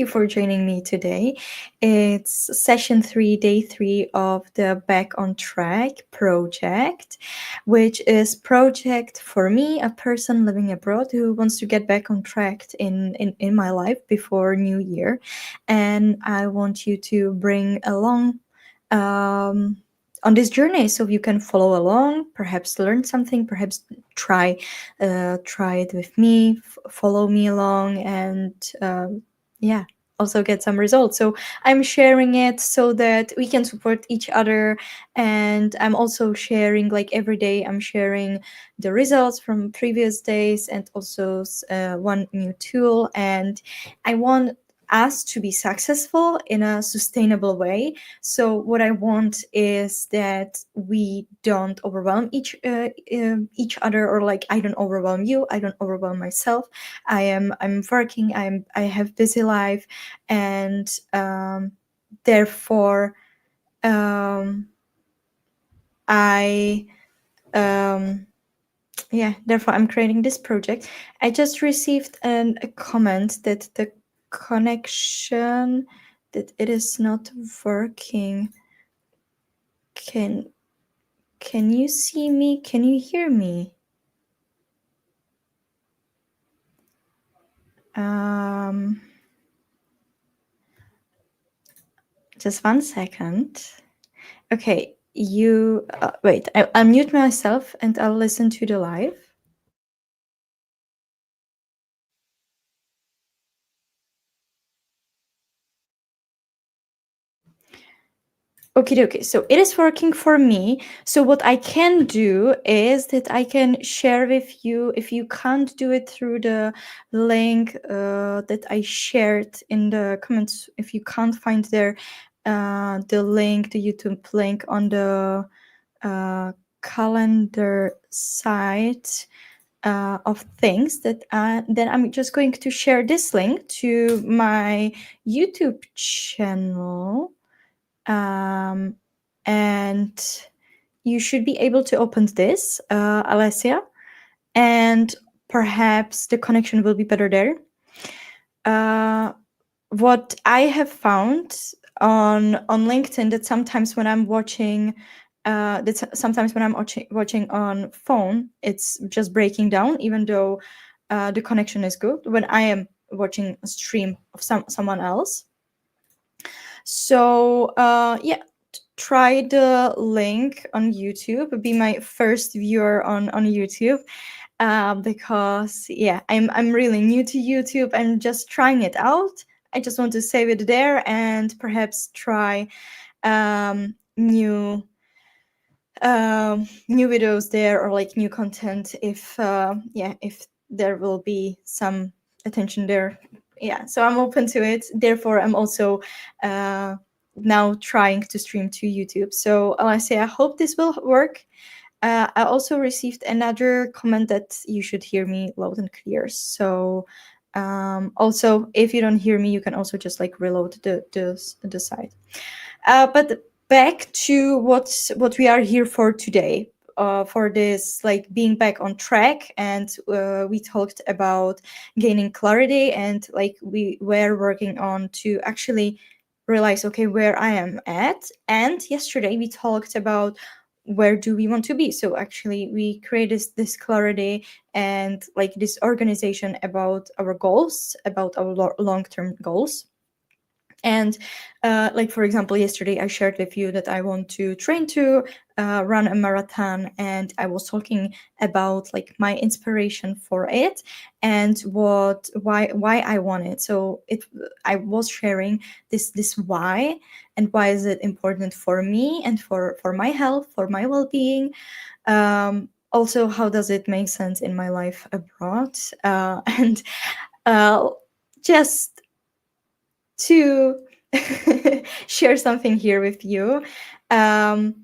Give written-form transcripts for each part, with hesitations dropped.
you for joining me today. It's session 3, day 3 of the Back on Track project, which is project for me, a person living abroad who wants to get back on track in my life before New Year. And I want you to bring along on this journey so you can follow along, perhaps learn something, perhaps try try it with me, follow me along, and yeah, also get some results. So I'm sharing it so that we can support each other, and I'm also sharing, like, every day I'm sharing the results from previous days and also one new tool. And I want us to be successful in a sustainable way. So what I want is that we don't overwhelm each other, or like I don't overwhelm you, I don't overwhelm myself. I'm working. I have busy life, and therefore I yeah, therefore I'm creating this project. I just received a comment that the connection, that it is not working. Can you see me? Can you hear me? Just 1 second. Okay, you wait. I'll mute myself and I'll listen to the live. Okay, so it is working for me. So what I can do is that I can share with you, if you can't do it through the link that I shared in the comments, if you can't find there the link, the YouTube link on the calendar site of things, that then I'm just going to share this link to my YouTube channel. And you should be able to open this, Alessia, and perhaps the connection will be better there. What I have found on LinkedIn, that sometimes when I'm watching watching on phone, it's just breaking down, even though the connection is good when I am watching a stream of someone else. So yeah, try the link on YouTube. Be my first viewer on YouTube, because yeah, I'm really new to YouTube. I'm just trying it out. I just want to save it there and perhaps try new videos there, or like new content, if if there will be some attention there. Yeah, so I'm open to it. Therefore I'm also now trying to stream to YouTube. So Alessia, I hope this will work. I also received another comment that you should hear me loud and clear. So also, if you don't hear me, you can also just like reload the site. But back to what we are here for today. For this, like, being back on track, and we talked about gaining clarity, and like we were working on to actually realize, okay, where I am at. And yesterday we talked about where do we want to be. So actually we created this clarity and like this organization about our goals, about our long-term goals. And like, for example, yesterday I shared with you that I want to train to run a marathon, and I was talking about like my inspiration for it and why I want it. So I was sharing this why, and why is it important for me and for my health, for my well-being. Also, how does it make sense in my life abroad, and just to share something here with you. I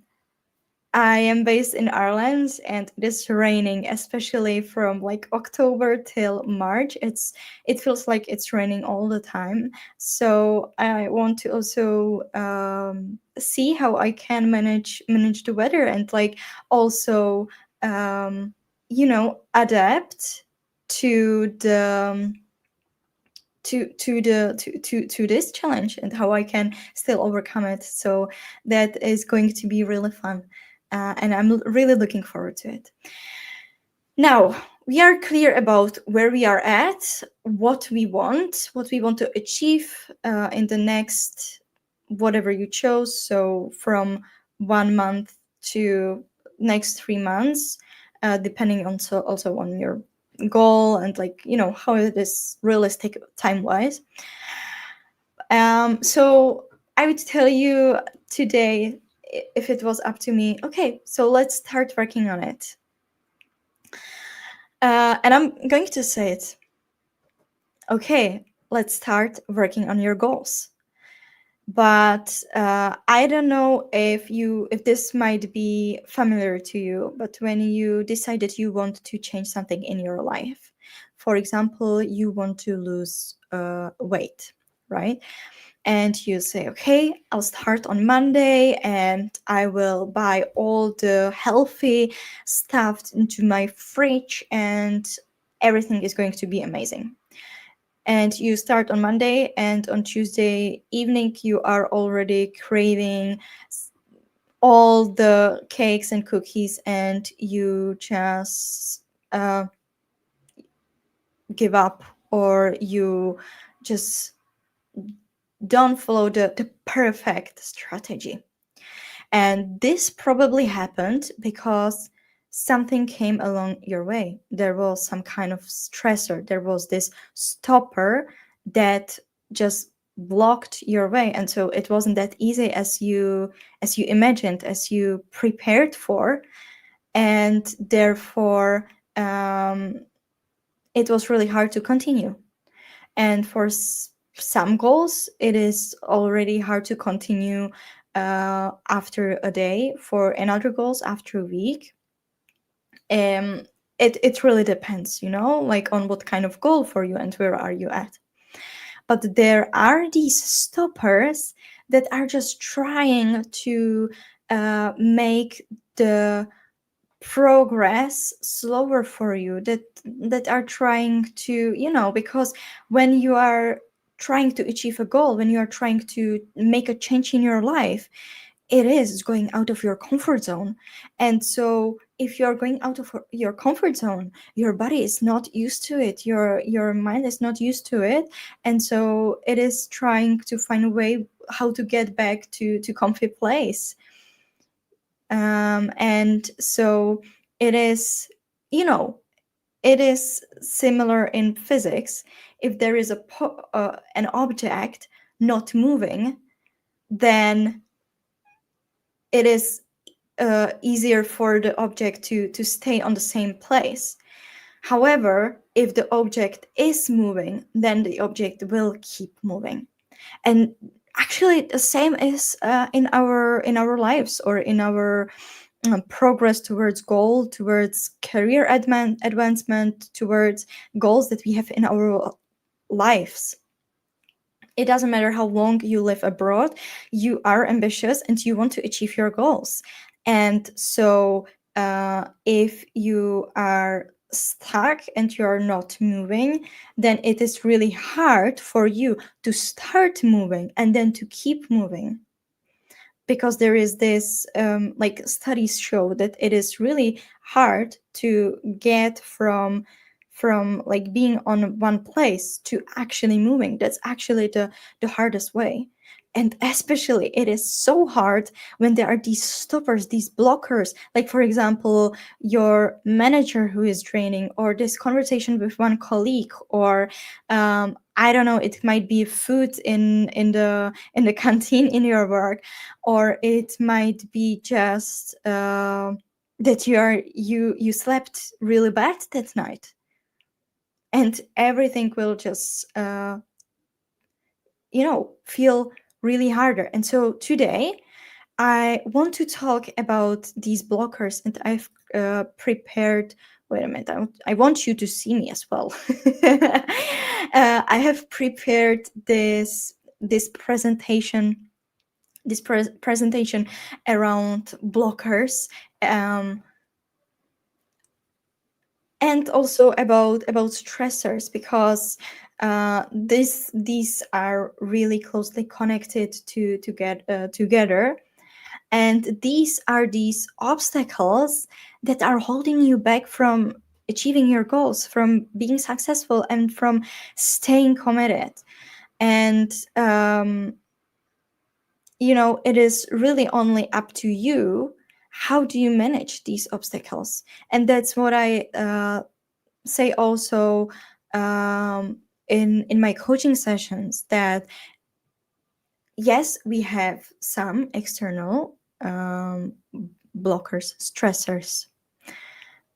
am based in Ireland, and it is raining, especially from like October till March. It feels like it's raining all the time. So I want to also see how I can manage the weather, and like also adapt to to this challenge and how I can still overcome it. So that is going to be really fun, and I'm really looking forward to it. Now, we are clear about where we are at, what we want to achieve in the next whatever you chose. So from 1 month to next 3 months, depending on also on your goal and like how it is realistic time wise. So I would tell you today, if it was up to me, okay, so let's start working on it. And I'm going to say it. Okay, let's start working on your goals. But I don't know if this might be familiar to you, but when you decide that you want to change something in your life, for example, you want to lose weight, right? And you say, okay, I'll start on Monday and I will buy all the healthy stuff into my fridge and everything is going to be amazing. And you start on Monday, and on Tuesday evening, you are already craving all the cakes and cookies, and you just give up, or you just don't follow the perfect strategy. And this probably happened because something came along your way. There was some kind of stressor. There was this stopper that just blocked your way. And so it wasn't that easy as you imagined, as you prepared for. And therefore, it was really hard to continue. And for some goals, it is already hard to continue after a day. For another goals, after a week. It really depends, like on what kind of goal for you and where are you at. But there are these stoppers that are just trying to make the progress slower for you, that are trying to, because when you are trying to achieve a goal, when you are trying to make a change in your life, it is going out of your comfort zone. And so if you're going out of your comfort zone, your body is not used to it, your mind is not used to it, and so it is trying to find a way how to get back to comfy place. And so it is, it is similar in physics. If there is an object not moving, then it is easier for the object to stay on the same place. However, if the object is moving, then the object will keep moving. And actually, the same is in our lives, or in our progress towards goal, towards career advancement, towards goals that we have in our lives. It doesn't matter how long you live abroad, you are ambitious and you want to achieve your goals. And so if you are stuck and you're not moving, then it is really hard for you to start moving and then to keep moving. Because there is this, like studies show that it is really hard to get from like being on one place to actually moving. That's actually the hardest way. And especially it is so hard when there are these stoppers, these blockers, like for example your manager who is draining, or this conversation with one colleague, or I don't know, it might be food in the canteen in your work, or it might be just that you slept really bad that night, and everything will just feel really harder. And so today I want to talk about these blockers, and I've prepared. Wait a minute, I want you to see me as well. I have prepared this presentation, presentation around blockers, and also about stressors, because These are really closely connected to get together, and these are these obstacles that are holding you back from achieving your goals, from being successful, and from staying committed. And it is really only up to you. How do you manage these obstacles? And that's what I say also, in my coaching sessions, that yes, we have some external blockers, stressors,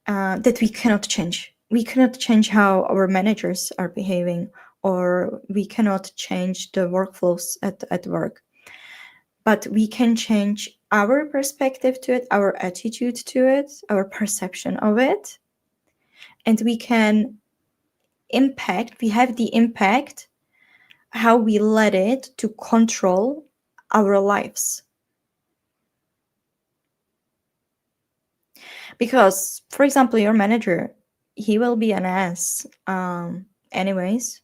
that we cannot change. We cannot change how our managers are behaving, or we cannot change the workflows at work. But we can change our perspective to it, our attitude to it, our perception of it, and we have the impact how we let it to control our lives. Because, for example, your manager, he will be an ass, anyways,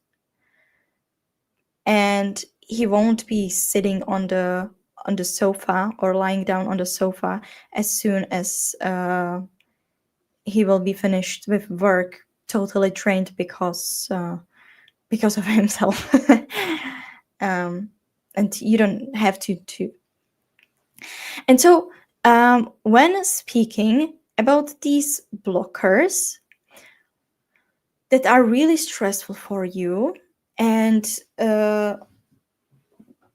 and he won't be sitting on the sofa or lying down on the sofa as soon as he will be finished with work, totally trained because of himself. And you don't have to. And so, when speaking about these blockers that are really stressful for you, and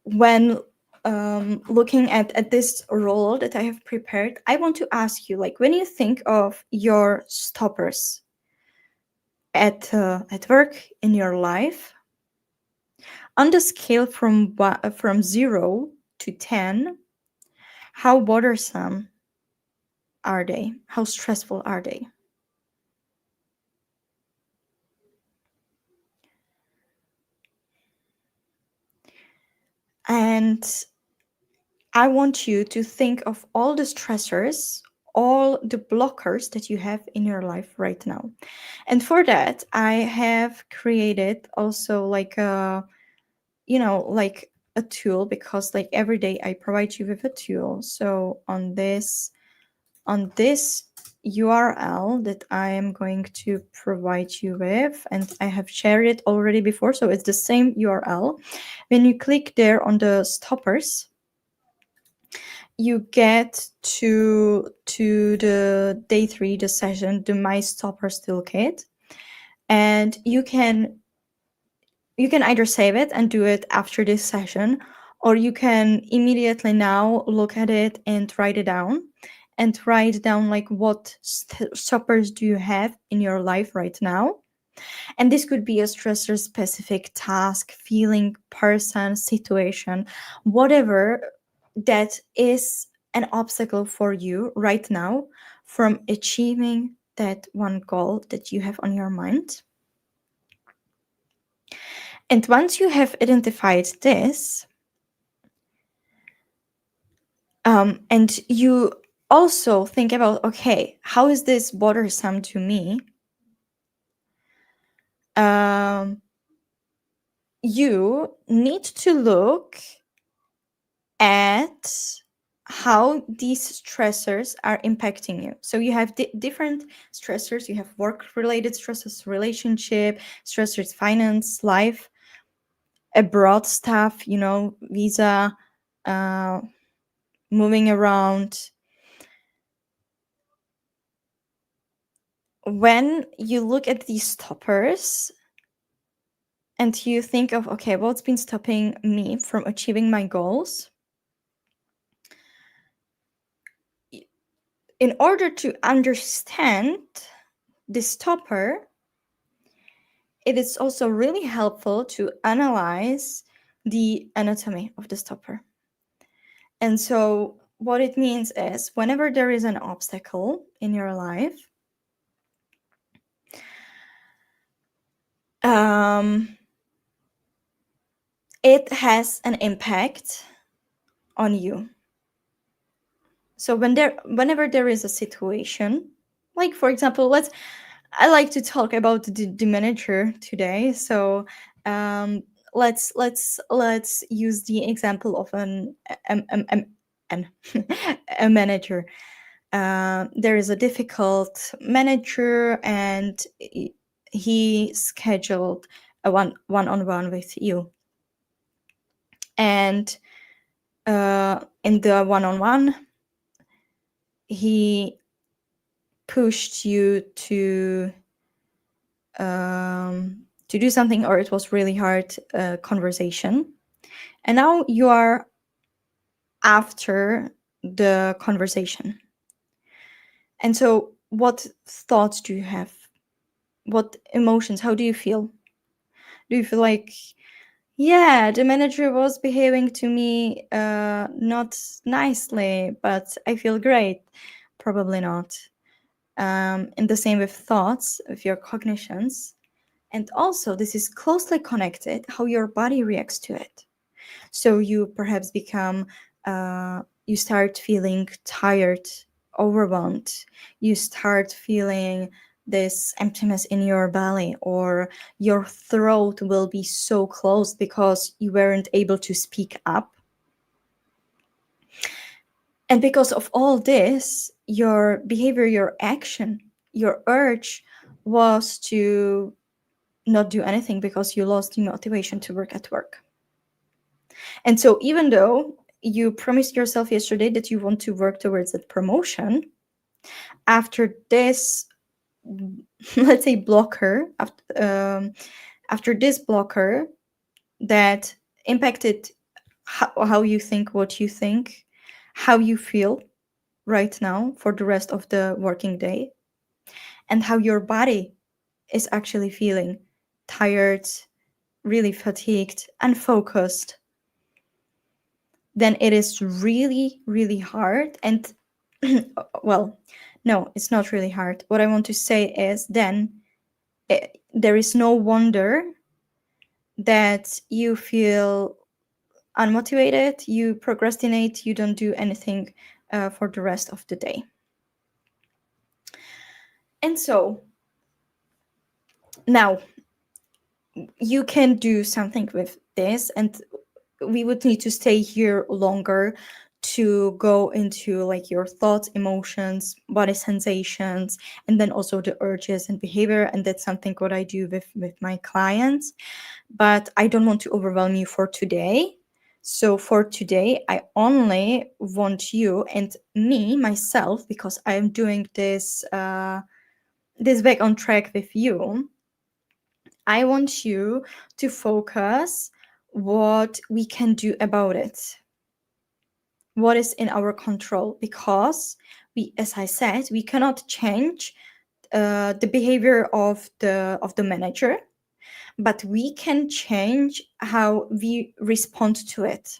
when looking at this role that I have prepared, I want to ask you, like, when you think of your stoppers at work, in your life, on the scale from 0 to 10, how bothersome are they? How stressful are they? And I want you to think of all the stressors, all the blockers that you have in your life right now. And for that, I have created also like a tool, because like every day I provide you with a tool. So on this URL that I am going to provide you with, and I have shared it already before, so it's the same URL. When you click there on the stoppers, you get to the day 3, the session, the My Stoppers Toolkit, and you can either save it and do it after this session, or you can immediately now look at it and write it down, and write down like what stoppers do you have in your life right now. And this could be a stressor specific task, feeling, person, situation, whatever that is an obstacle for you right now from achieving that one goal that you have on your mind. And once you have identified this, and you also think about, okay, how is this bothersome to me? You need to look at how these stressors are impacting you. So you have different stressors. You have work-related stressors, relationship stressors, finance, life, abroad stuff, visa, moving around. When you look at these stoppers and you think of, okay, what's been stopping me from achieving my goals? In order to understand the stopper, it is also really helpful to analyze the anatomy of the stopper. And so what it means is, whenever there is an obstacle in your life, it has an impact on you. So whenever there is a situation, like for example, I like to talk about the manager today. So um, let's use the example of an a manager. There is a difficult manager, and he scheduled a one-on-one with you, and in the one-on-one, he pushed you to do something, or it was really hard conversation, and now you are after the conversation. And so what thoughts do you have? What emotions? How do you feel? Do you feel like, yeah, the manager was behaving to me not nicely, but I feel great? Probably not. And the same with thoughts, with your cognitions. And also, this is closely connected how your body reacts to it. So you perhaps you start feeling tired, overwhelmed. You start feeling this emptiness in your belly, or your throat will be so closed because you weren't able to speak up. And because of all this, your behavior, your action, your urge was to not do anything because you lost the motivation to work at work. And so, even though you promised yourself yesterday that you want to work towards that promotion, after this, let's say, after this blocker that impacted how you think, what you think, how you feel right now for the rest of the working day, and how your body is actually feeling tired, really fatigued, unfocused, then it is really, really hard. And well, no, it's not really hard. What I want to say is then there is no wonder that you feel unmotivated, you procrastinate, you don't do anything for the rest of the day. And so now you can do something with this, and we would need to stay here longer to go into like your thoughts, emotions, body sensations, and then also the urges and behavior. And that's something what I do with my clients, but I don't want to overwhelm you for today. So for today, I only want you and me myself, because I am doing this back on track with you. I want you to focus what we can do about it, what is in our control, because we, as I said, we cannot change the behavior of the manager, but we can change how we respond to it.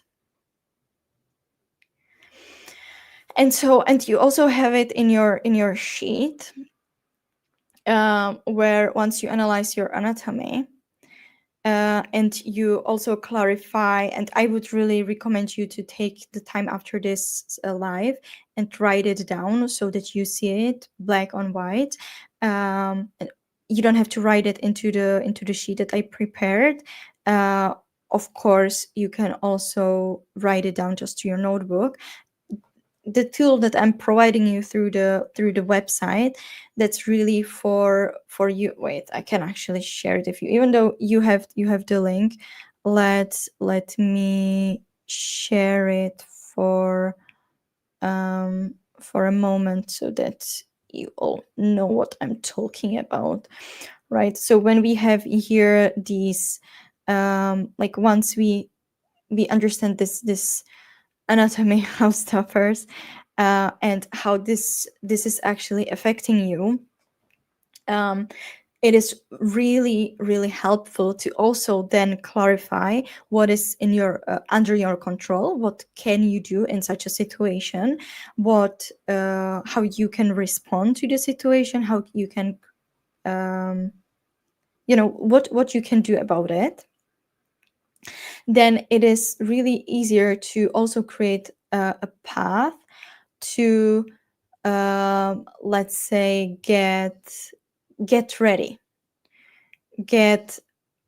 And so, and you also have it in your sheet, where once you analyze your anatomy, and you also clarify, and I would really recommend you to take the time after this live and write it down so that you see it black on white. And you don't have to write it into the sheet that I prepared. Of course, you can also write it down just to your notebook. The tool that I'm providing you through the website, that's really for you. Wait, I can actually share it with you, even though you have the link. Let me share it for a moment so that you all know what I'm talking about, right? So when we have here these like once we understand this anatomy of stoppers, and how this is actually affecting you, it is really, really helpful to also then clarify what is in your under your control, what can you do in such a situation, what how you can respond to the situation, how you can what you can do about it. Then it is really easier to also create a path to let's say get get ready. Get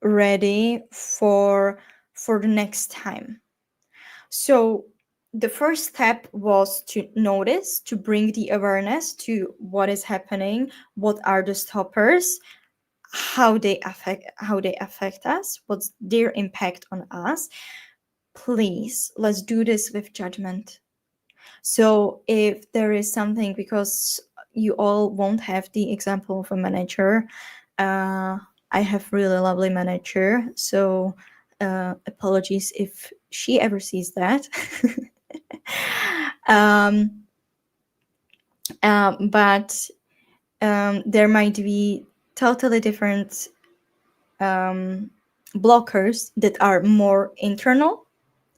ready for the next time. So the first step was to notice, to bring the awareness to what is happening, what are the stoppers, how they affect us, what's their impact on us. Please, let's do this with judgment. So if there is something, because you all won't have the example of a manager, I have really lovely manager, so apologies if she ever sees that. um, but there might be totally different blockers that are more internal,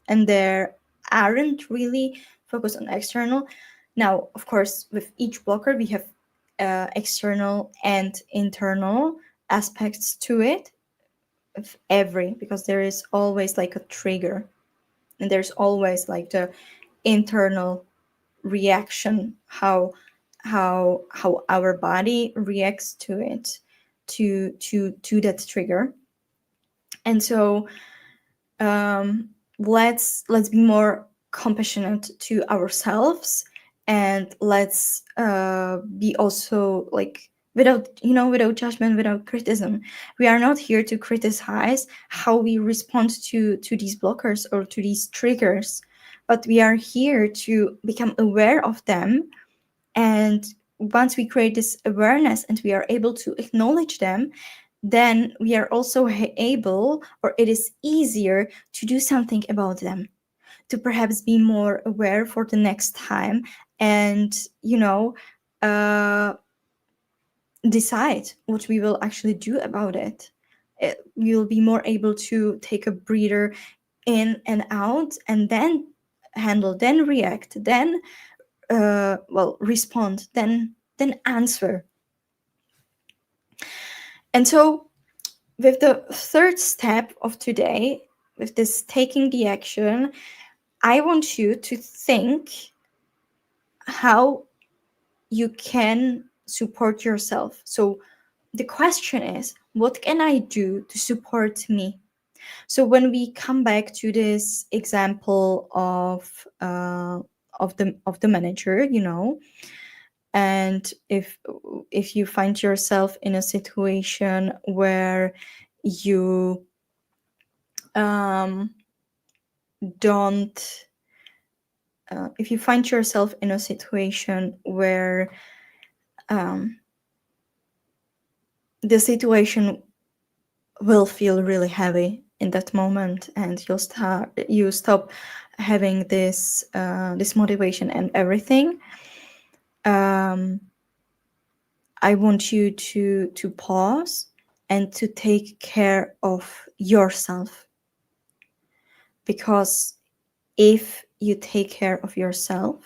and there aren't really focused on external. Now, of course, with each blocker, we have external and internal aspects to it, of every, because there is always like a trigger, and there's always like the internal reaction, how our body reacts to it, to that trigger. And so let's be more compassionate to ourselves, and let's be also like, without judgment, without criticism. We are not here to criticize how we respond to these blockers or to these triggers, but we are here to become aware of them. And once we create this awareness and we are able to acknowledge them, then we are also able, or it is easier to do something about them, to perhaps be more aware for the next time, and uh, decide what we will actually do about it. We will be more able to take a breather in and out, and then handle, then react, then respond, then answer. And so with the third step of today, with this taking the action, I want you to think how you can support yourself. So the question is, what can I do to support me? So when we come back to this example of the manager, and if you find yourself in a situation where you don't if you find yourself in a situation where the situation will feel really heavy in that moment, and you stop having this motivation and everything, I want you to pause and to take care of yourself. Because if you take care of yourself,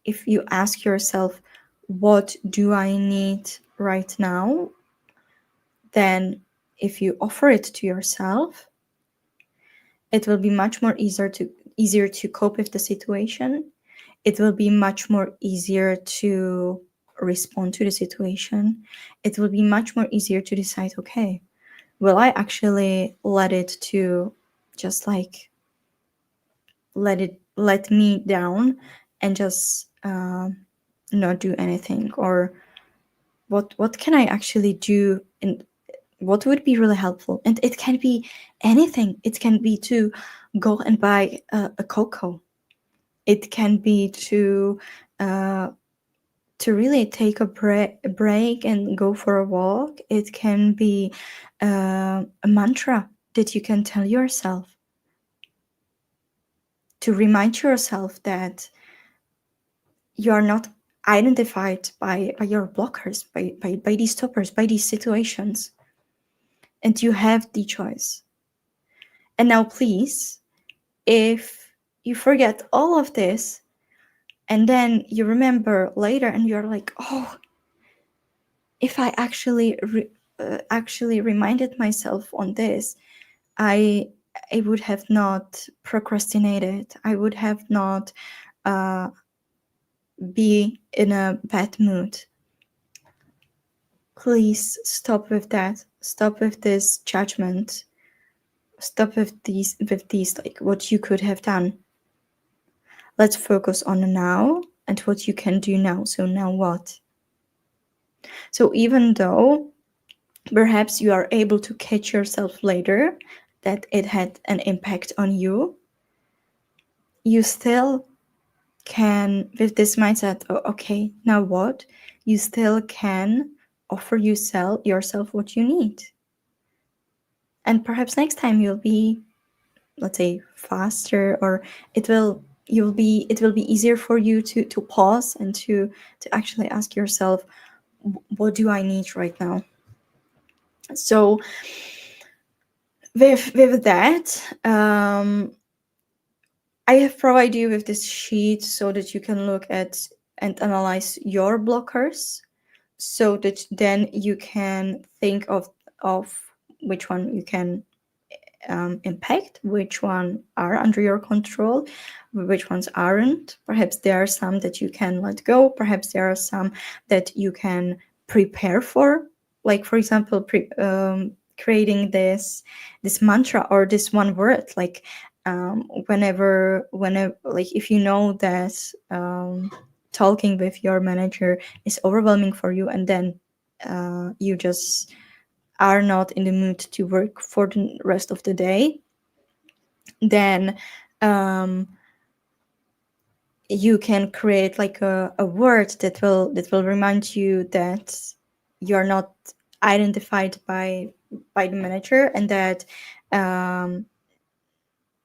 if you ask yourself, what do I need right now? Then if you offer it to yourself, it will be much more easier to cope with the situation. It will be much more easier to respond to the situation. It will be much more easier to decide, okay, will I actually let it to just like let me down and just not do anything, or what can I actually do, and what would be really helpful? And it can be anything. It can be to go and buy a cocoa. It can be to really take a break and go for a walk. It can be a mantra that you can tell yourself to remind yourself that you are not identified by your blockers, by these stoppers, by these situations, and you have the choice. And now, please, if you forget all of this and then you remember later and you're like, oh, if I actually reminded myself on this, I would have not procrastinated. I would have not be in a bad mood. please stop with that. Stop with this judgment. Stop with these like what you could have done. Let's focus on the now and what you can do now. So now what? So even though perhaps you are able to catch yourself later that it had an impact on you, you still can, with this mindset, oh, okay, now what? You still can offer yourself what you need. And perhaps next time you'll be, let's say, faster, or it will be easier for you to pause and to actually ask yourself, what do I need right now? So with that, I have provided you with this sheet so that you can look at and analyze your blockers, so that then you can think of which one you can impact, which one are under your control, which ones aren't. Perhaps there are some that you can let go. Perhaps there are some that you can prepare for. Like for example, creating this mantra or this one word. Like whenever like if you know that talking with your manager is overwhelming for you, and then you just are not in the mood to work for the rest of the day, then you can create like a word that will remind you that you're not identified by the manager, and that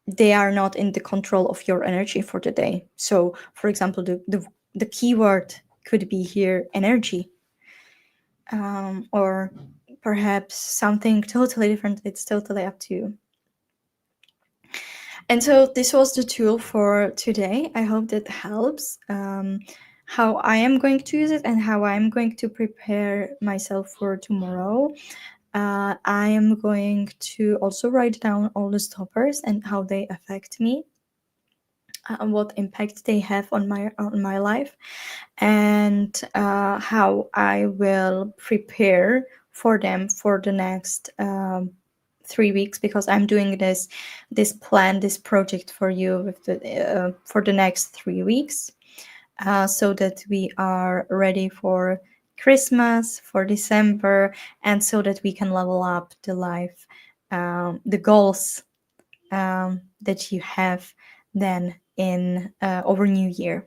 they are not in the control of your energy for the day. So for example, the keyword could be here energy, or perhaps something totally different. It's totally up to you. And so this was the tool for today. I hope that helps. How I am going to use it and how I am going to prepare myself for tomorrow. I am going to also write down all the stoppers and how they affect me, what impact they have on my life, and how I will prepare for them for the next 3 weeks, because I'm doing this project for you with for the next 3 weeks, so that we are ready for Christmas, for December, and so that we can level up the life, the goals that you have then in over New Year.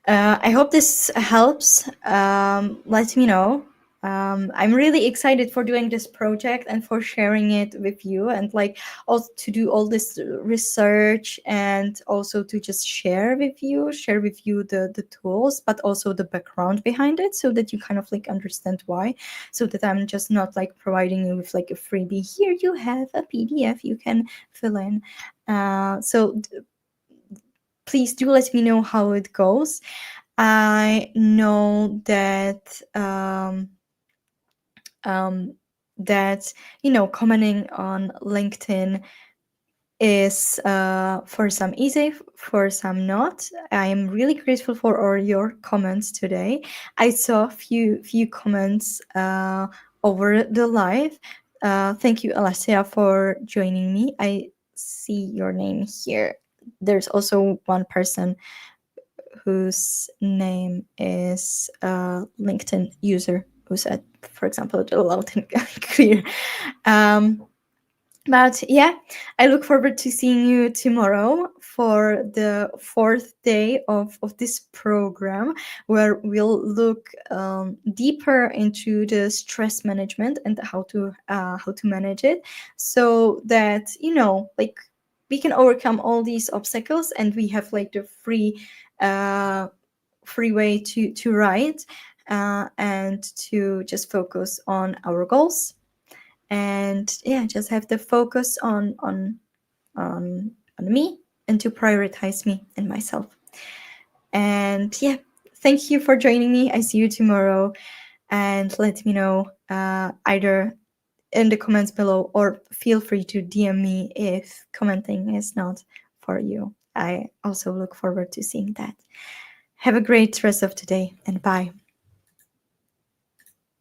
I hope this helps. Let me know. I'm really excited for doing this project and for sharing it with you, and like also to do all this research, and also to just share with you the tools, but also the background behind it, so that you kind of like understand why, so that I'm just not like providing you with like a freebie. Here you have a PDF you can fill in. Please do let me know how it goes. I know that that commenting on LinkedIn is for some easy, for some not. I am really grateful for all your comments today. I saw a few comments over the live. Thank you, Alessia, for joining me. I see your name here. There's also one person whose name is a LinkedIn user who said, for example, loud and clear. But yeah, I look forward to seeing you tomorrow for the 4th day of this program, where we'll look deeper into the stress management and how to manage it, so that like we can overcome all these obstacles, and we have like the free way to write, and to just focus on our goals, and yeah, just have the focus on me, and to prioritize me and myself. And yeah, thank you for joining me. I see you tomorrow, and let me know either in the comments below, or feel free to DM me if commenting is not for you. I also look forward to seeing that. Have a great rest of the day, and bye.